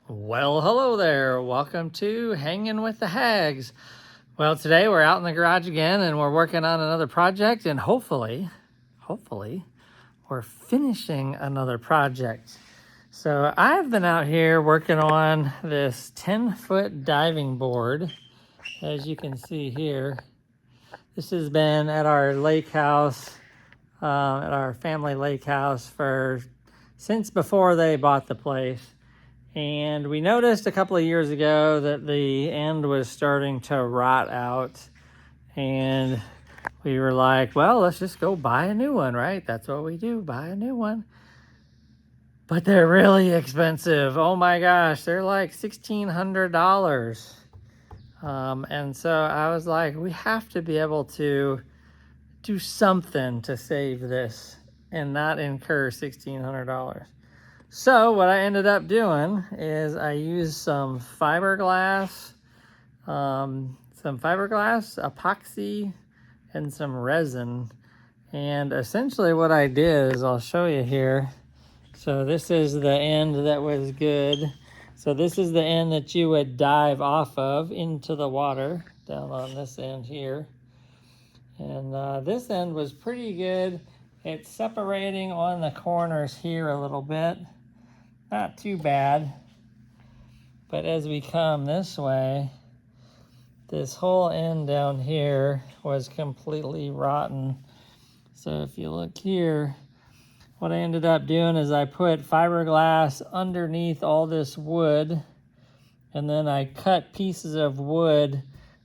Well, hello there. Welcome to Hanging with the Hags. Well, today we're out in the garage again and we're working on another project, and hopefully, we're finishing another project. So I've been out here working on this 10-foot diving board. As you can see here, this has been at our lake house, at our family lake house since before they bought the place. And we noticed a couple of years ago that the end was starting to rot out. And we were like, well, let's just go buy a new one, right? That's what we do, buy a new one. But they're really expensive. Oh my gosh, they're like $1,600. And so I was like, we have to be able to do something to save this and not incur $1,600. So what I ended up doing is I used some fiberglass, epoxy, and some resin. And essentially what I did is, I'll show you here. So this is the end that was good. So this is the end that you would dive off of into the water, down on this end here. And this end was pretty good. It's separating on the corners here a little bit. Not too bad, but as we come this way, this whole end down here was completely rotten. So if you look here, what I ended up doing is I put fiberglass underneath all this wood, and then I cut pieces of wood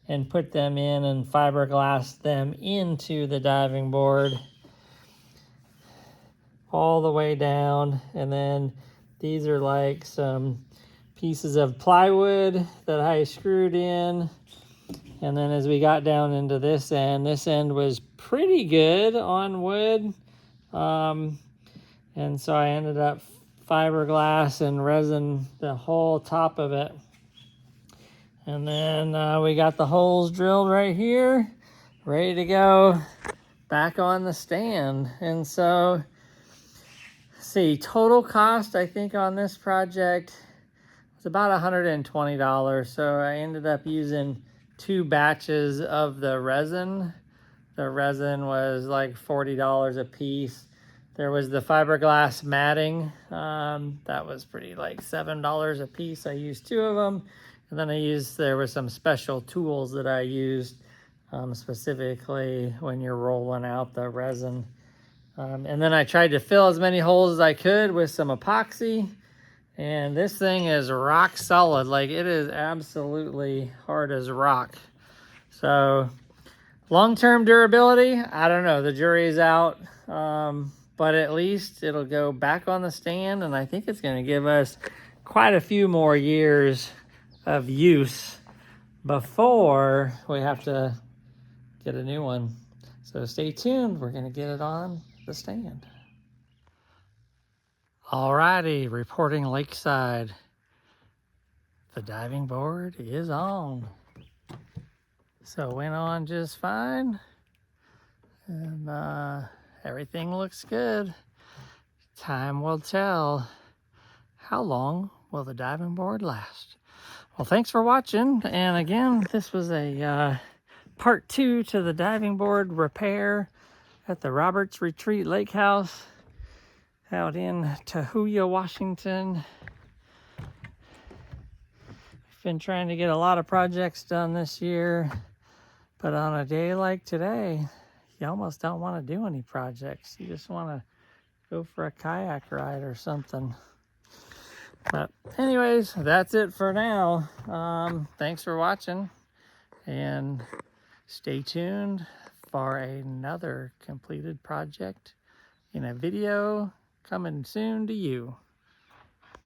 and put them in and fiberglassed them into the diving board all the way down. And then these are like some pieces of plywood that I screwed in. And then as we got down into this end was pretty good on wood. And so I ended up fiberglass and resin the whole top of it. And then we got the holes drilled right here, ready to go back on the stand. And so, see, total cost I think on this project was about $120. So I ended up using 2 batches of the resin. The resin was like $40 a piece. There was the fiberglass matting. That was pretty, like $7 a piece. I used 2 of them. And then there were some special tools that I used specifically when you're rolling out the resin. And then I tried to fill as many holes as I could with some epoxy. And this thing is rock solid. Like, it is absolutely hard as rock. So long-term durability, I don't know. The jury's out. But at least it'll go back on the stand. And I think it's going to give us quite a few more years of use before we have to get a new one. So stay tuned. We're going to get it on the stand. Alrighty, reporting lakeside. The diving board is on. So it went on just fine. And everything looks good. Time will tell. How long will the diving board last? Well, thanks for watching. And again, this was a part 2 to the diving board repair at the Roberts Retreat Lake House out in Tahuya, Washington. I've been trying to get a lot of projects done this year, but on a day like today, you almost don't want to do any projects. You just want to go for a kayak ride or something. But anyways, that's it for now. Thanks for watching, and stay tuned for another completed project in a video coming soon to you.